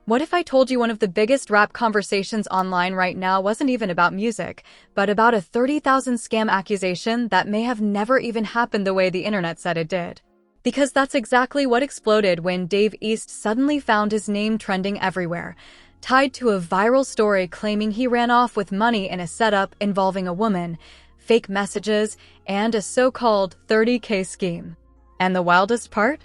What if I told you one of the biggest rap conversations online right now wasn't even about music, but about a 30,000 scam accusation that may have never even happened the way the internet said it did? Because that's exactly what exploded when Dave East suddenly found his name trending everywhere, tied to a viral story claiming he ran off with money in a setup involving a woman, fake messages, and a so-called 30K scheme. And the wildest part?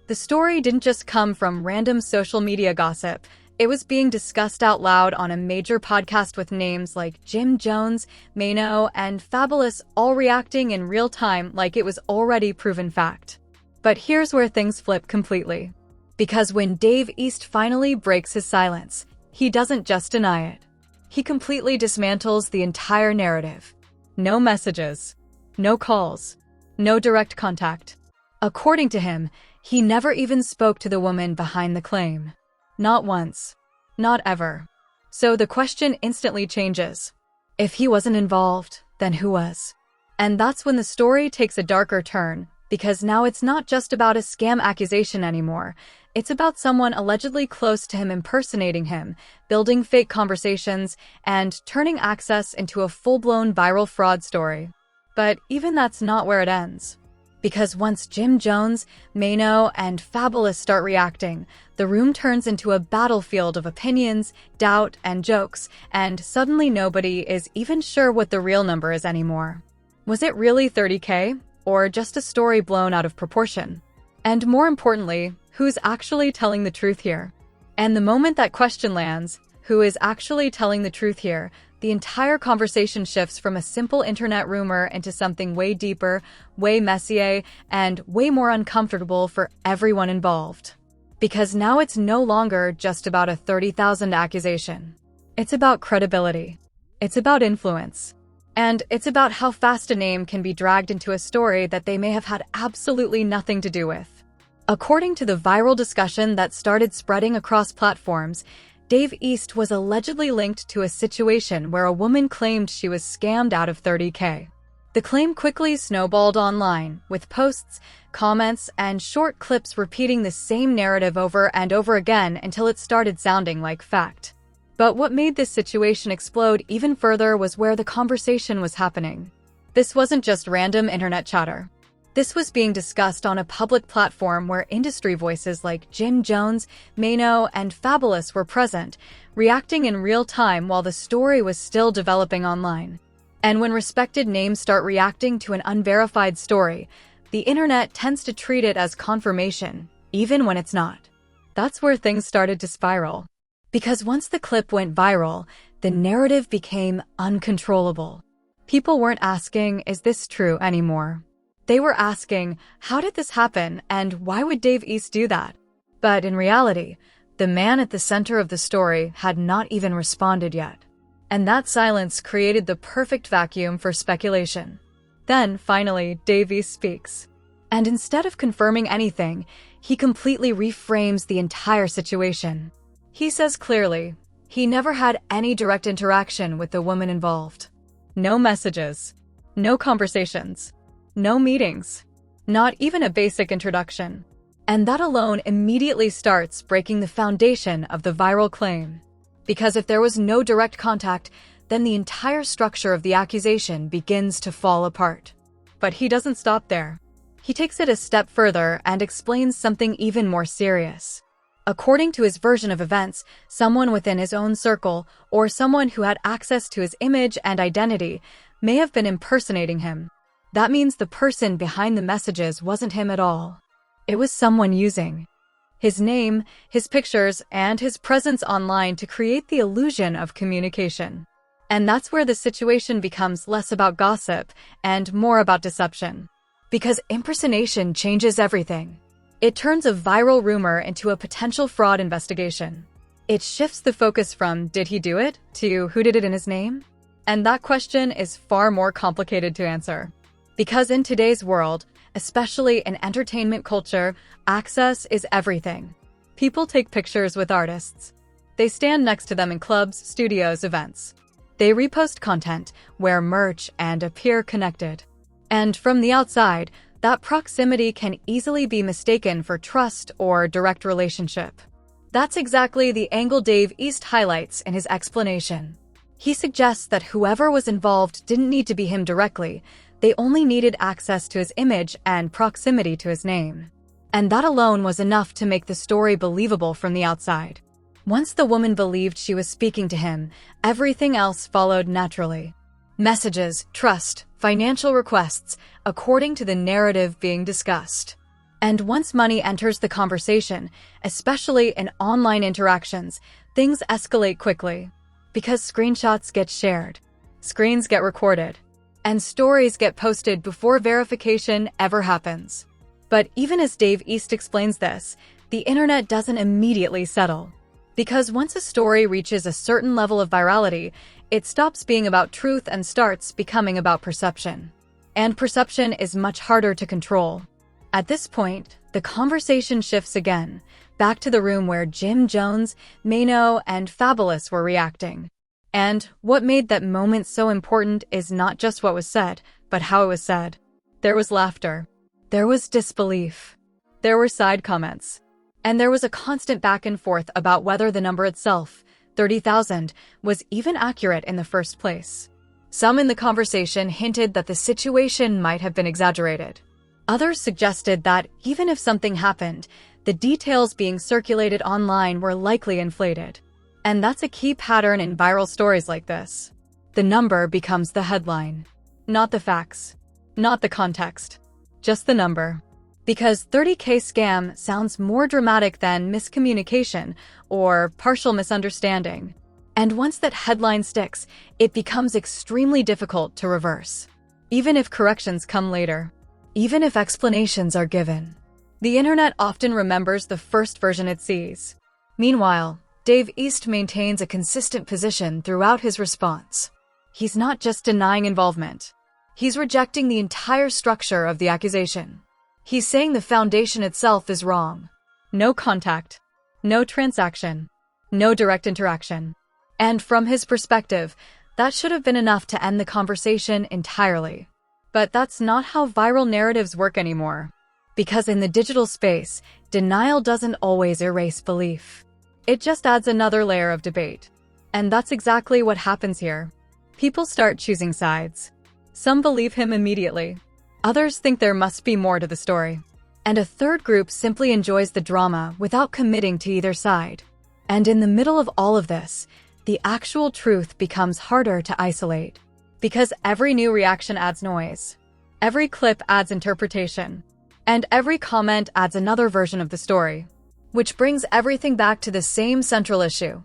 The story didn't just come from random social media gossip. It was being discussed out loud on a major podcast with names like Jim Jones, Maino, and Fabolous all reacting in real time like it was already proven fact. But here's where things flip completely. Because when Dave East finally breaks his silence, he doesn't just deny it. He completely dismantles the entire narrative. No messages, no calls, no direct contact. According to him, he never even spoke to the woman behind the claim. Not once. Not ever. So the question instantly changes. If he wasn't involved, then who was? And that's when the story takes a darker turn, because now it's not just about a scam accusation anymore. It's about someone allegedly close to him impersonating him, building fake conversations, and turning access into a full-blown viral fraud story. But even that's not where it ends. Because once Jim Jones, Maino, and Fabolous start reacting, the room turns into a battlefield of opinions, doubt, and jokes, and suddenly nobody is even sure what the real number is anymore. Was it really 30K, or just a story blown out of proportion? And more importantly, who's actually telling the truth here? And the moment that question lands, who is actually telling the truth here, the entire conversation shifts from a simple internet rumor into something way deeper, way messier, and way more uncomfortable for everyone involved. Because now it's no longer just about a 30,000 accusation. It's about credibility. It's about influence. And it's about how fast a name can be dragged into a story that they may have had absolutely nothing to do with. According to the viral discussion that started spreading across platforms, Dave East was allegedly linked to a situation where a woman claimed she was scammed out of 30K. The claim quickly snowballed online, with posts, comments, and short clips repeating the same narrative over and over again until it started sounding like fact. But what made this situation explode even further was where the conversation was happening. This wasn't just random internet chatter. This was being discussed on a public platform where industry voices like Jim Jones, Maino, and Fabolous were present, reacting in real time while the story was still developing online. And when respected names start reacting to an unverified story, the internet tends to treat it as confirmation, even when it's not. That's where things started to spiral. Because once the clip went viral, the narrative became uncontrollable. People weren't asking, "Is this true?" anymore. They were asking, how did this happen, and why would Dave East do that? But in reality, the man at the center of the story had not even responded yet. And that silence created the perfect vacuum for speculation. Then, finally, Dave East speaks. And instead of confirming anything, he completely reframes the entire situation. He says clearly, he never had any direct interaction with the woman involved. No messages. No conversations. No meetings. Not even a basic introduction. And that alone immediately starts breaking the foundation of the viral claim. Because if there was no direct contact, then the entire structure of the accusation begins to fall apart. But he doesn't stop there. He takes it a step further and explains something even more serious. According to his version of events, someone within his own circle, or someone who had access to his image and identity, may have been impersonating him. That means the person behind the messages wasn't him at all. It was someone using his name, his pictures, and his presence online to create the illusion of communication. And that's where the situation becomes less about gossip and more about deception. Because impersonation changes everything. It turns a viral rumor into a potential fraud investigation. It shifts the focus from "did he do it?" to "who did it in his name?" And that question is far more complicated to answer. Because in today's world, especially in entertainment culture, access is everything. People take pictures with artists. They stand next to them in clubs, studios, events. They repost content, wear merch, and appear connected. And from the outside, that proximity can easily be mistaken for trust or direct relationship. That's exactly the angle Dave East highlights in his explanation. He suggests that whoever was involved didn't need to be him directly, they only needed access to his image and proximity to his name. And that alone was enough to make the story believable from the outside. Once the woman believed she was speaking to him, everything else followed naturally. Messages, trust, financial requests, according to the narrative being discussed. And once money enters the conversation, especially in online interactions, things escalate quickly. Because screenshots get shared, screens get recorded, and stories get posted before verification ever happens. But even as Dave East explains this, the internet doesn't immediately settle. Because once a story reaches a certain level of virality, it stops being about truth and starts becoming about perception. And perception is much harder to control. At this point, the conversation shifts again, back to the room where Jim Jones, Maino, and Fabolous were reacting. And what made that moment so important is not just what was said, but how it was said. There was laughter. There was disbelief. There were side comments. And there was a constant back and forth about whether the number itself, 30,000, was even accurate in the first place. Some in the conversation hinted that the situation might have been exaggerated. Others suggested that even if something happened, the details being circulated online were likely inflated. And that's a key pattern in viral stories like this. The number becomes the headline. Not the facts. Not the context. Just the number. Because 30K scam sounds more dramatic than miscommunication or partial misunderstanding. And once that headline sticks, it becomes extremely difficult to reverse. Even if corrections come later. Even if explanations are given. The internet often remembers the first version it sees. Meanwhile, Dave East maintains a consistent position throughout his response. He's not just denying involvement. He's rejecting the entire structure of the accusation. He's saying the foundation itself is wrong. No contact. No transaction. No direct interaction. And from his perspective, that should have been enough to end the conversation entirely. But that's not how viral narratives work anymore. Because in the digital space, denial doesn't always erase belief. It just adds another layer of debate. And that's exactly what happens here. People start choosing sides. Some believe him immediately. Others think there must be more to the story. And a third group simply enjoys the drama without committing to either side. And in the middle of all of this, the actual truth becomes harder to isolate. Because every new reaction adds noise. Every clip adds interpretation. And every comment adds another version of the story. Which brings everything back to the same central issue.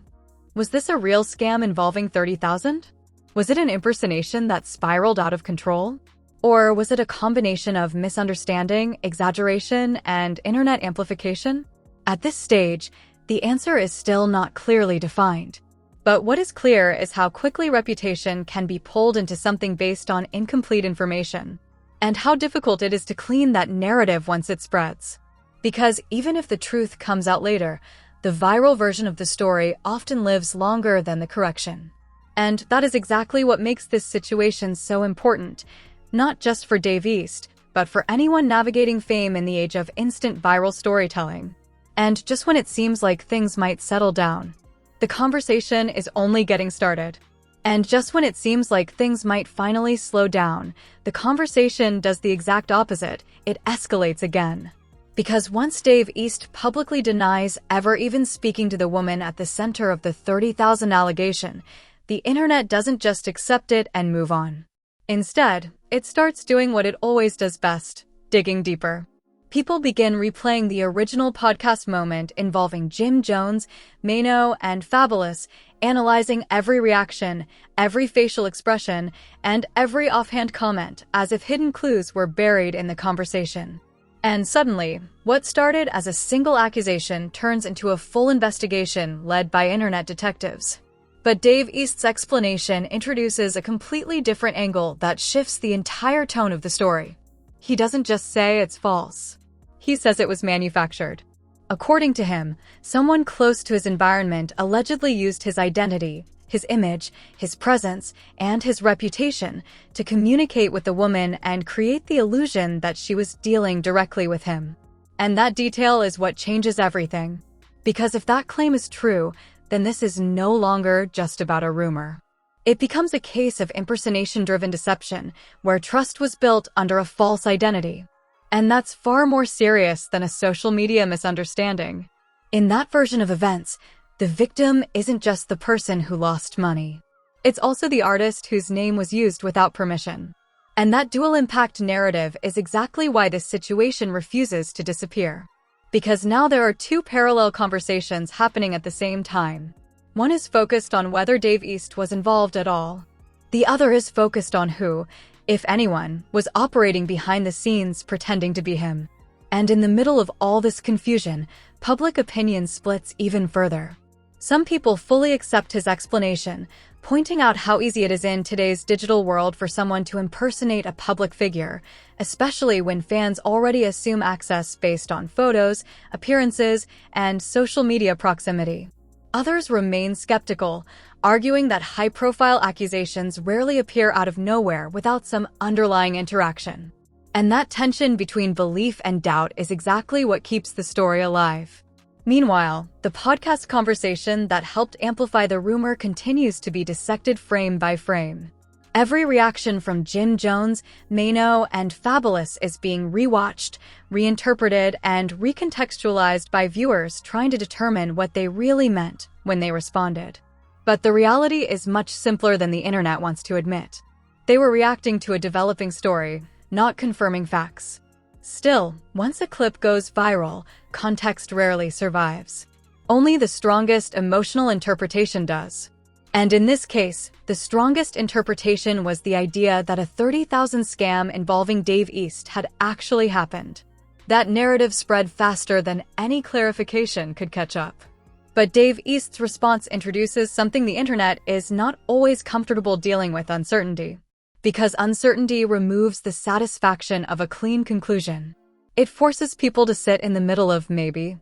Was this a real scam involving 30,000? Was it an impersonation that spiraled out of control? Or was it a combination of misunderstanding, exaggeration, and internet amplification? At this stage, the answer is still not clearly defined. But what is clear is how quickly reputation can be pulled into something based on incomplete information, and how difficult it is to clean that narrative once it spreads. Because even if the truth comes out later, the viral version of the story often lives longer than the correction. And that is exactly what makes this situation so important, not just for Dave East, but for anyone navigating fame in the age of instant viral storytelling. And just when it seems like things might settle down, the conversation is only getting started. And just when it seems like things might finally slow down, the conversation does the exact opposite. It escalates again. Because once Dave East publicly denies ever even speaking to the woman at the center of the 30,000 allegation, the internet doesn't just accept it and move on. Instead, it starts doing what it always does best, digging deeper. People begin replaying the original podcast moment involving Jim Jones, Maino, and Fabolous, analyzing every reaction, every facial expression, and every offhand comment as if hidden clues were buried in the conversation. And suddenly, what started as a single accusation turns into a full investigation led by internet detectives. But Dave East's explanation introduces a completely different angle that shifts the entire tone of the story. He doesn't just say it's false. He says it was manufactured. According to him, someone close to his environment allegedly used his identity, his image, his presence, and his reputation to communicate with the woman and create the illusion that she was dealing directly with him. And that detail is what changes everything. Because if that claim is true, then this is no longer just about a rumor. It becomes a case of impersonation-driven deception, where trust was built under a false identity. And that's far more serious than a social media misunderstanding. In that version of events, the victim isn't just the person who lost money. It's also the artist whose name was used without permission. And that dual impact narrative is exactly why this situation refuses to disappear. Because now there are two parallel conversations happening at the same time. One is focused on whether Dave East was involved at all. The other is focused on who, if anyone, was operating behind the scenes pretending to be him. And in the middle of all this confusion, public opinion splits even further. Some people fully accept his explanation, pointing out how easy it is in today's digital world for someone to impersonate a public figure, especially when fans already assume access based on photos, appearances, and social media proximity. Others remain skeptical, arguing that high-profile accusations rarely appear out of nowhere without some underlying interaction. And that tension between belief and doubt is exactly what keeps the story alive. Meanwhile, the podcast conversation that helped amplify the rumor continues to be dissected frame by frame. Every reaction from Jim Jones, Maino, and Fabolous is being rewatched, reinterpreted, and recontextualized by viewers trying to determine what they really meant when they responded. But the reality is much simpler than the internet wants to admit. They were reacting to a developing story, not confirming facts. Still, once a clip goes viral, context rarely survives. Only the strongest emotional interpretation does. And in this case, the strongest interpretation was the idea that a 30,000 scam involving Dave East had actually happened. That narrative spread faster than any clarification could catch up. But Dave East's response introduces something the internet is not always comfortable dealing with: uncertainty. Because uncertainty removes the satisfaction of a clean conclusion. It forces people to sit in the middle of maybe,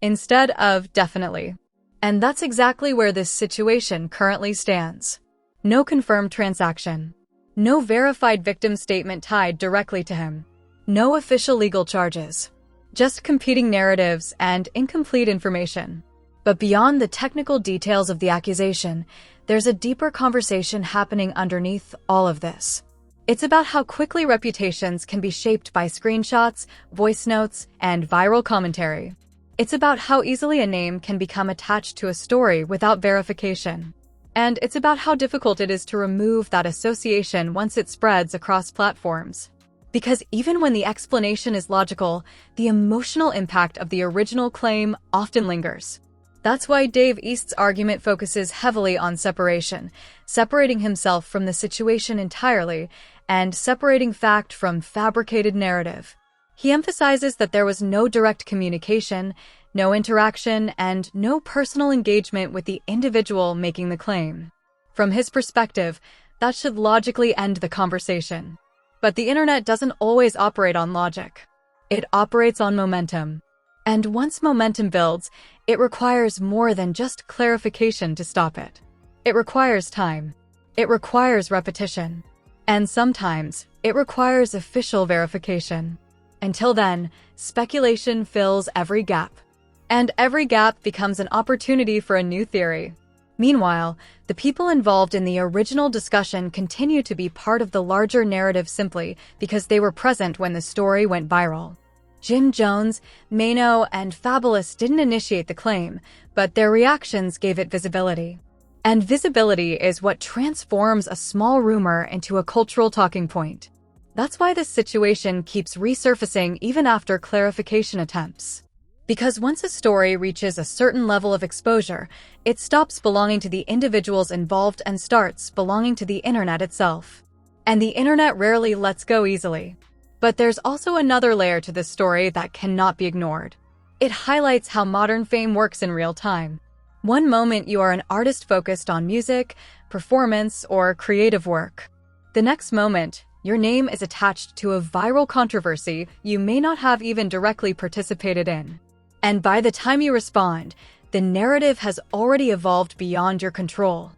instead of definitely. And that's exactly where this situation currently stands. No confirmed transaction. No verified victim statement tied directly to him. No official legal charges. Just competing narratives and incomplete information. But beyond the technical details of the accusation, there's a deeper conversation happening underneath all of this. It's about how quickly reputations can be shaped by screenshots, voice notes, and viral commentary. It's about how easily a name can become attached to a story without verification. And it's about how difficult it is to remove that association once it spreads across platforms. Because even when the explanation is logical, the emotional impact of the original claim often lingers. That's why Dave East's argument focuses heavily on separation, separating himself from the situation entirely, and separating fact from fabricated narrative. He emphasizes that there was no direct communication, no interaction, and no personal engagement with the individual making the claim. From his perspective, that should logically end the conversation. But the internet doesn't always operate on logic. It operates on momentum. And once momentum builds, it requires more than just clarification to stop it. It requires time. It requires repetition. And sometimes, it requires official verification. Until then, speculation fills every gap. And every gap becomes an opportunity for a new theory. Meanwhile, the people involved in the original discussion continue to be part of the larger narrative simply because they were present when the story went viral. Jim Jones, Maino, and Fabolous didn't initiate the claim, but their reactions gave it visibility. And visibility is what transforms a small rumor into a cultural talking point. That's why this situation keeps resurfacing even after clarification attempts. Because once a story reaches a certain level of exposure, it stops belonging to the individuals involved and starts belonging to the internet itself. And the internet rarely lets go easily. But there's also another layer to this story that cannot be ignored. It highlights how modern fame works in real time. One moment you are an artist focused on music, performance, or creative work. The next moment, your name is attached to a viral controversy you may not have even directly participated in. And by the time you respond, the narrative has already evolved beyond your control.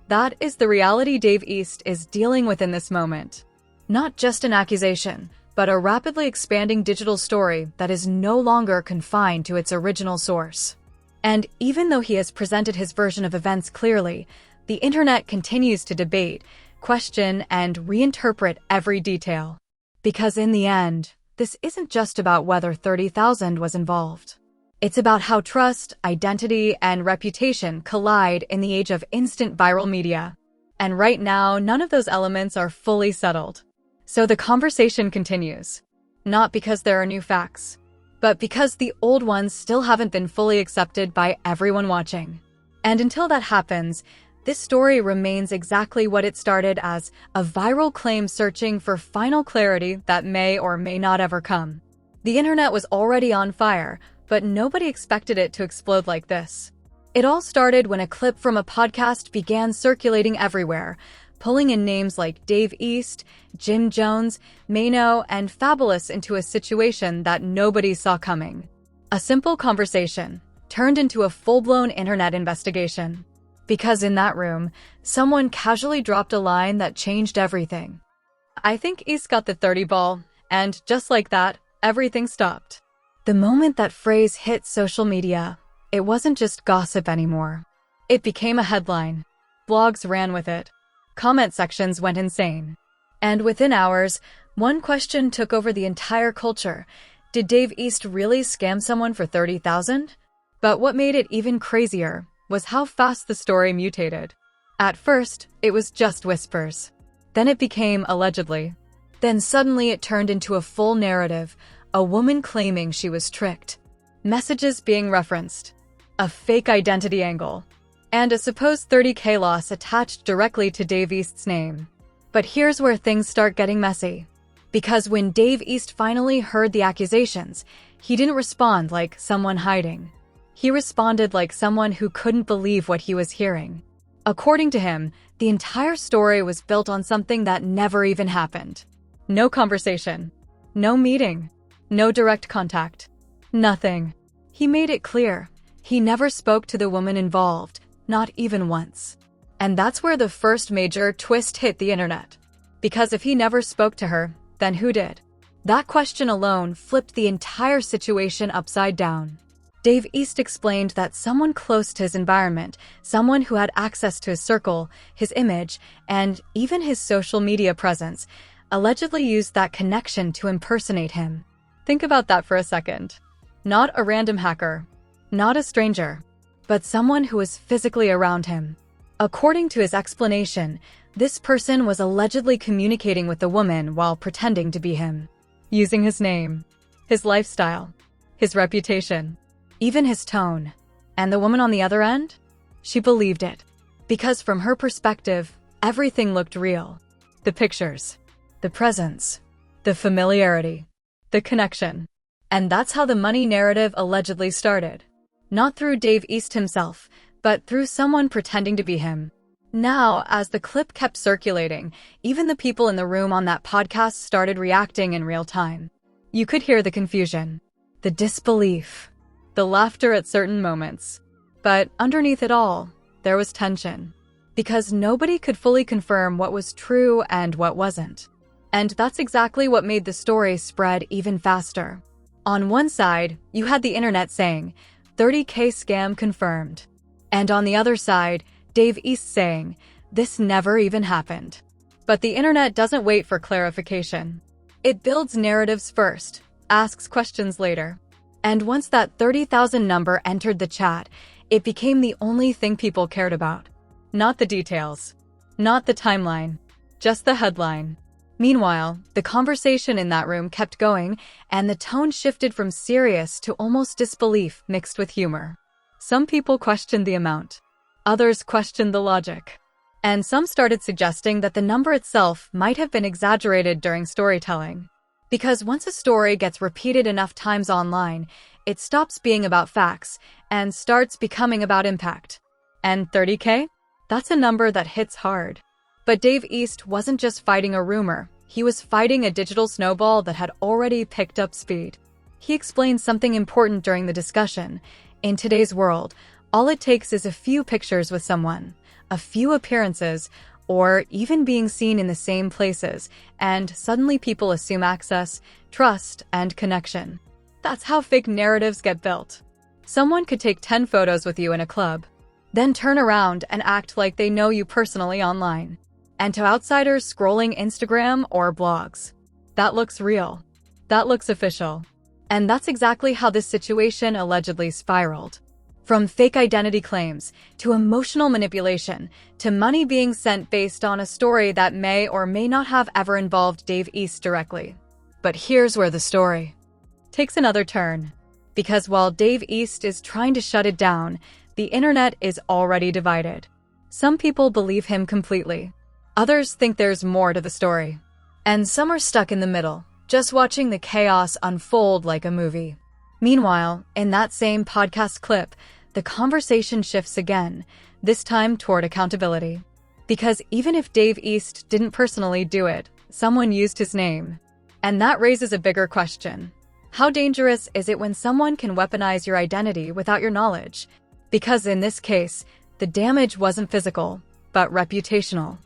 That is the reality Dave East is dealing with in this moment. Not just an accusation, but a rapidly expanding digital story that is no longer confined to its original source. And even though he has presented his version of events clearly, the internet continues to debate, question, and reinterpret every detail. Because in the end, this isn't just about whether 30,000 was involved. It's about how trust, identity, and reputation collide in the age of instant viral media. And right now, none of those elements are fully settled. So the conversation continues. Not because there are new facts, but because the old ones still haven't been fully accepted by everyone watching. And until that happens, this story remains exactly what it started as, a viral claim searching for final clarity that may or may not ever come. The internet was already on fire, but nobody expected it to explode like this. It all started when a clip from a podcast began circulating everywhere, pulling in names like Dave East, Jim Jones, Maino, and Fabolous into a situation that nobody saw coming. A simple conversation turned into a full-blown internet investigation. Because in that room, someone casually dropped a line that changed everything. "I think East got the 30 ball," and just like that, everything stopped. The moment that phrase hit social media, it wasn't just gossip anymore. It became a headline. Blogs ran with it. Comment sections went insane. And within hours, one question took over the entire culture. Did Dave East really scam someone for 30,000? But what made it even crazier was how fast the story mutated. At first, it was just whispers. Then it became allegedly. Then suddenly it turned into a full narrative, a woman claiming she was tricked, messages being referenced, a fake identity angle, and a supposed 30K loss attached directly to Dave East's name. But here's where things start getting messy. Because when Dave East finally heard the accusations, he didn't respond like someone hiding. He responded like someone who couldn't believe what he was hearing. According to him, the entire story was built on something that never even happened. No conversation. No meeting. No direct contact. Nothing. He made it clear. He never spoke to the woman involved, not even once. And that's where the first major twist hit the internet. Because if he never spoke to her, then who did? That question alone flipped the entire situation upside down. Dave East explained that someone close to his environment, someone who had access to his circle, his image, and even his social media presence, allegedly used that connection to impersonate him. Think about that for a second. Not a random hacker, not a stranger, but someone who was physically around him. According to his explanation, this person was allegedly communicating with the woman while pretending to be him, using his name, his lifestyle, his reputation, even his tone. And the woman on the other end? She believed it. Because from her perspective, everything looked real. The pictures, the presence, the familiarity, the connection. And that's how the money narrative allegedly started. Not through Dave East himself, but through someone pretending to be him. Now, as the clip kept circulating, even the people in the room on that podcast started reacting in real time. You could hear the confusion, the disbelief, the laughter at certain moments. But underneath it all, there was tension. Because nobody could fully confirm what was true and what wasn't. And that's exactly what made the story spread even faster. On one side, you had the internet saying, 30K scam confirmed. And on the other side, Dave East saying, this never even happened. But the internet doesn't wait for clarification. It builds narratives first, asks questions later. And once that 30,000 number entered the chat, it became the only thing people cared about. Not the details. Not the timeline. Just the headline. Meanwhile, the conversation in that room kept going, and the tone shifted from serious to almost disbelief mixed with humor. Some people questioned the amount. Others questioned the logic. And some started suggesting that the number itself might have been exaggerated during storytelling. Because once a story gets repeated enough times online, it stops being about facts and starts becoming about impact. And 30K? That's a number that hits hard. But Dave East wasn't just fighting a rumor. He was fighting a digital snowball that had already picked up speed. He explained something important during the discussion. In today's world, all it takes is a few pictures with someone, a few appearances, or even being seen in the same places, and suddenly people assume access, trust, and connection. That's how fake narratives get built. Someone could take 10 photos with you in a club, then turn around and act like they know you personally online. And to outsiders scrolling Instagram or blogs, that looks real. That looks official. And that's exactly how this situation allegedly spiraled. From fake identity claims, to emotional manipulation, to money being sent based on a story that may or may not have ever involved Dave East directly. But here's where the story takes another turn. Because while Dave East is trying to shut it down, the internet is already divided. Some people believe him completely. Others think there's more to the story. And some are stuck in the middle, just watching the chaos unfold like a movie. Meanwhile, in that same podcast clip, the conversation shifts again, this time toward accountability. Because even if Dave East didn't personally do it, someone used his name. And that raises a bigger question. How dangerous is it when someone can weaponize your identity without your knowledge? Because in this case, the damage wasn't physical, but reputational.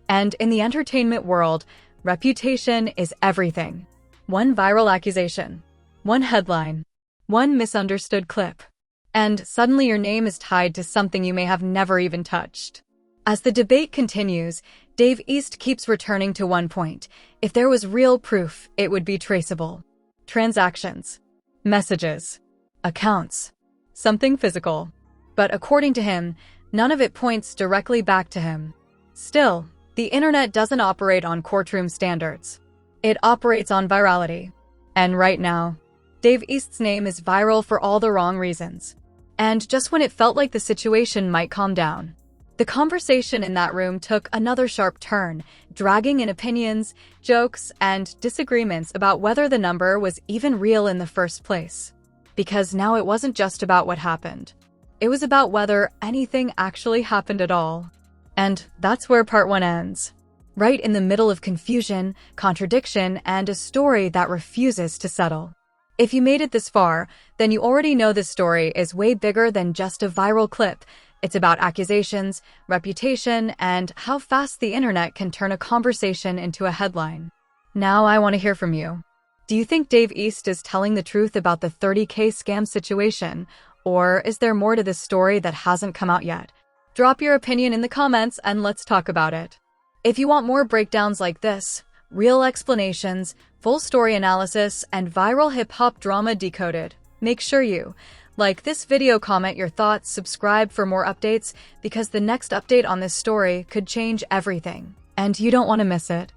And in the entertainment world, reputation is everything. One viral accusation, one headline, one misunderstood clip, and suddenly your name is tied to something you may have never even touched. As the debate continues, Dave East keeps returning to one point. If there was real proof, it would be traceable. Transactions, messages, accounts, something physical. But according to him, none of it points directly back to him. Still, the internet doesn't operate on courtroom standards. It operates on virality. And right now, Dave East's name is viral for all the wrong reasons. And just when it felt like the situation might calm down, the conversation in that room took another sharp turn, dragging in opinions, jokes, and disagreements about whether the number was even real in the first place. Because now it wasn't just about what happened. It was about whether anything actually happened at all. And that's where part one ends. Right in the middle of confusion, contradiction, and a story that refuses to settle. If you made it this far, then you already know this story is way bigger than just a viral clip. It's about accusations, reputation, and how fast the internet can turn a conversation into a headline. Now I want to hear from you. Do you think Dave East is telling the truth about the $30K scam situation, or is there more to this story that hasn't come out yet? Drop your opinion in the comments and let's talk about it. If you want more breakdowns like this, real explanations, full story analysis, and viral hip-hop drama decoded, make sure you like this video, comment your thoughts, subscribe for more updates, because the next update on this story could change everything, and you don't want to miss it.